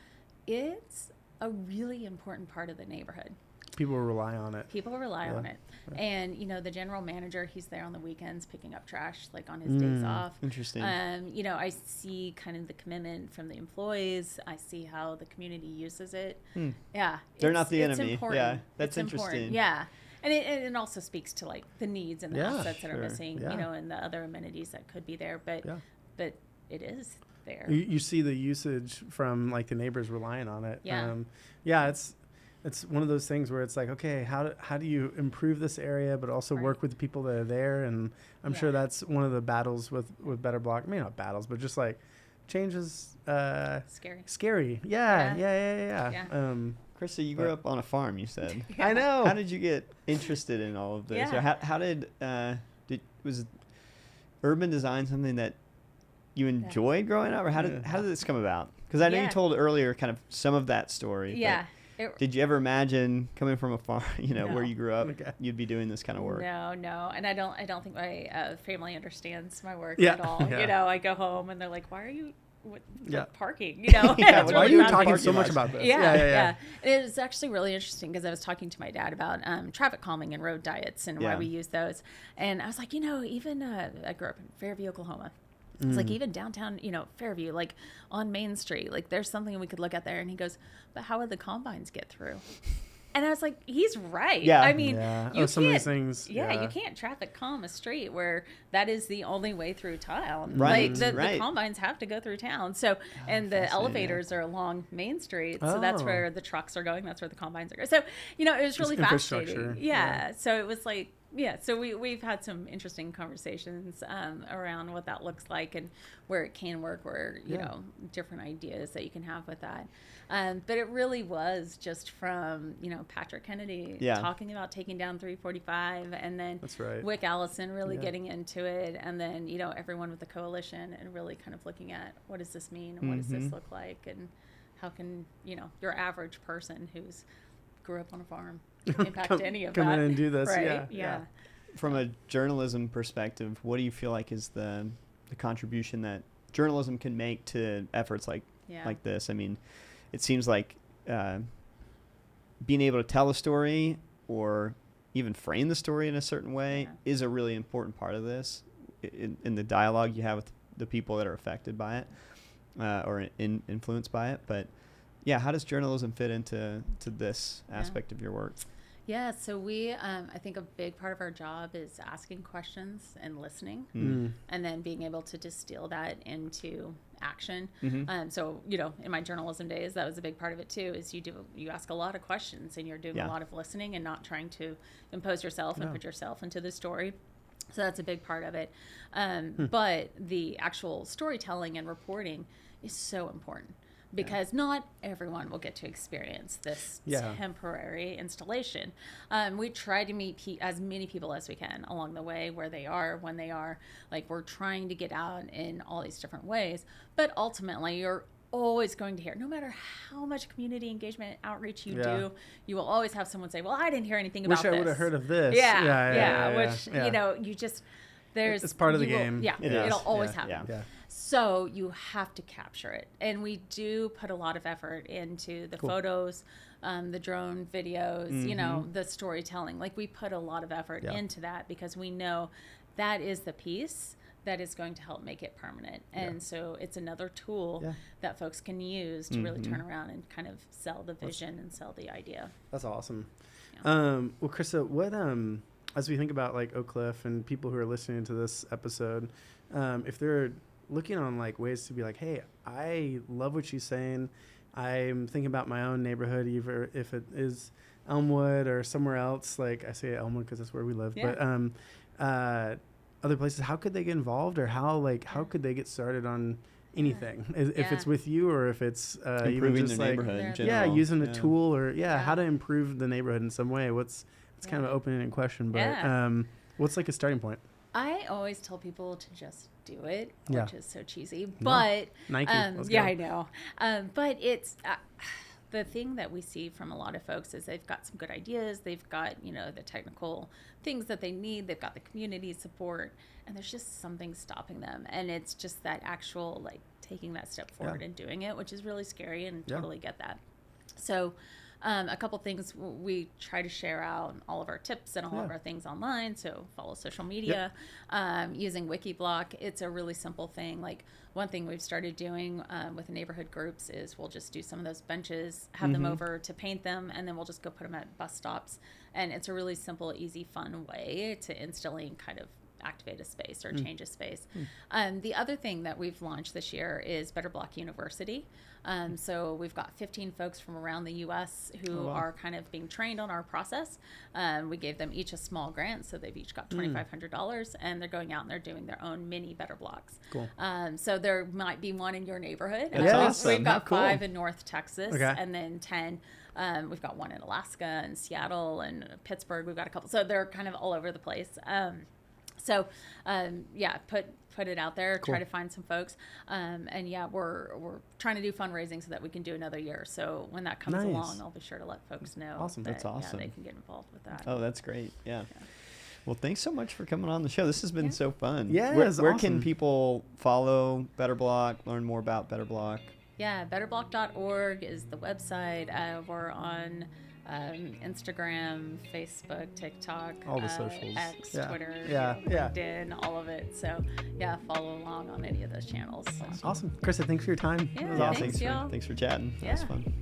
It's a really important part of the neighborhood. People rely on it. People rely on it. And, the general manager, he's there on the weekends picking up trash, like on his days off. Interesting. I see kind of the commitment from the employees. I see how the community uses it. Yeah. They're not the enemy. Important. Yeah. That's it's important. interesting. Yeah. And it also speaks to, like, the needs and the assets that are sure. missing, and the other amenities that could be there. But it is there. You see the usage from, like, the neighbors relying on it. Yeah. It's one of those things where it's like, okay, how do you improve this area, but also work with the people that are there? And I'm sure that's one of the battles with Better Block. I mean, not battles, but just like changes. Scary. Yeah. Krista, you grew up on a farm, you said. I know. How did you get interested in all of this? Or how did was urban design something that you enjoyed growing up, or how did this come about? Because I know you told earlier kind of some of that story. Yeah. Did you ever imagine coming from a farm, No. where you grew up, you'd be doing this kind of work? No, and I don't think my family understands my work Yeah. at all. Yeah. I go home and they're like, "Why are you parking?" Yeah, It's why are really you fascinating. talking so much about this? Yeah. It was actually really interesting because I was talking to my dad about traffic calming and road diets and why we use those. And I was like, even I grew up in Fairview, Oklahoma. It's like even downtown, Fairview, like on Main Street, like there's something we could look at there. And he goes, but how would the combines get through? And I was like, he's right. Yeah. I mean, you some of these can't- things. you can't traffic calm a street where that is the only way through town. Right, Like the right. combines have to go through town. So, and the elevators are along Main Street. So that's where the trucks are going. That's where the combines are going. So, it was really fascinating. infrastructure. Yeah. So it was like, so we've had some interesting conversations around what that looks like and where it can work, where, different ideas that you can have with that. But it really was just from, Patrick Kennedy talking about taking down 345 and then That's right. Wick Allison really getting into it. And then, everyone with the coalition and really kind of looking at what does this mean and what does this look like and how can, your average person who's grew up on a farm impact any of that. Come in and do this. Right? Yeah. From a journalism perspective, what do you feel like is the contribution that journalism can make to efforts like this? I mean, it seems like being able to tell a story or even frame the story in a certain way is a really important part of this in the dialogue you have with the people that are affected by it or influenced by it. But how does journalism fit into this aspect of your work? Yeah, so we, I think a big part of our job is asking questions and listening, and then being able to distill that into action. So, in my journalism days, that was a big part of it too, is you ask a lot of questions and you're doing a lot of listening and not trying to impose yourself and put yourself into the story. So that's a big part of it. But the actual storytelling and reporting is so important. Because not everyone will get to experience this temporary installation. We try to meet as many people as we can along the way, where they are, when they are. Like, we're trying to get out in all these different ways. But ultimately, you're always going to hear, no matter how much community engagement outreach you do, you will always have someone say, well, I didn't hear anything about this. Wish I would have heard of this. Which, you know, you just, there's... It's part of the game. It'll always happen. Yeah. So you have to capture it. And we do put a lot of effort into the photos, the drone videos, you know, the storytelling. Like, we put a lot of effort into that because we know that is the piece that is going to help make it permanent. And so it's another tool that folks can use to really turn around and kind of sell the vision and sell the idea. That's awesome. Well, Krista, what, as we think about like Oak Cliff and people who are listening to this episode, if they're looking on like ways to be like, hey, I love what she's saying. I'm thinking about my own neighborhood, either if it is Elmwood or somewhere else. Like, I say Elmwood because that's where we live. But other places, how could they get involved, or how could they get started on anything? If it's with you, or if it's improving even just their like neighborhood in general. using a tool, or how to improve the neighborhood in some way. It's kind of an open-ended question, but what's like a starting point? I always tell people to just do it, Yeah. which is so cheesy, but Nike. Let's yeah, go. I know. But it's the thing that we see from a lot of folks is they've got some good ideas, they've got, you know, the technical things that they need, they've got the community support, and there's just something stopping them. And it's just that actual, like, taking that step forward and doing it, which is really scary, and totally get that. So a couple things we try to share out, all of our tips and all of our things online. So follow social media, using Wikiblock. It's a really simple thing. Like, one thing we've started doing with neighborhood groups is we'll just do some of those benches, have them over to paint them, and then we'll just go put them at bus stops. And it's a really simple, easy, fun way to instantly kind of activate a space or change a space. The other thing that we've launched this year is Better Block University. So we've got 15 folks from around the U.S. who are kind of being trained on our process. We gave them each a small grant, so they've each got $2,500, and they're going out and they're doing their own mini Better Blocks. Cool. So there might be one in your neighborhood. That's awesome. We've got How cool. 5 in North Texas, Okay. and then 10. We've got one in Alaska and Seattle and Pittsburgh. We've got a couple. So they're kind of all over the place. So, put it out there, try to find some folks. And we're trying to do fundraising so that we can do another year. So when that comes along, I'll be sure to let folks know. Awesome. That, That's awesome. they can get involved with that. Oh, that's great. Yeah. Well, thanks so much for coming on the show. This has been so fun. Yeah, Where awesome. can people follow Better Block, learn more about Better Block? Yeah, betterblock.org is the website. We're on Instagram, Facebook, TikTok, All the socials. X, Twitter, LinkedIn, all of it. So follow along on any of those channels. Awesome. Krista, thanks for your time. Yeah, It was thanks, awesome. y'all. Thanks for chatting. That was fun.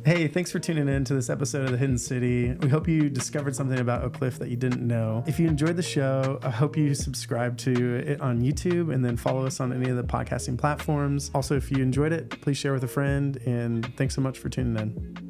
Hey, thanks for tuning in to this episode of The Hidden City. We hope you discovered something about Oak Cliff that you didn't know. If you enjoyed the show, I hope you subscribe to it on YouTube and then follow us on any of the podcasting platforms. Also, if you enjoyed it, please share with a friend, and thanks so much for tuning in.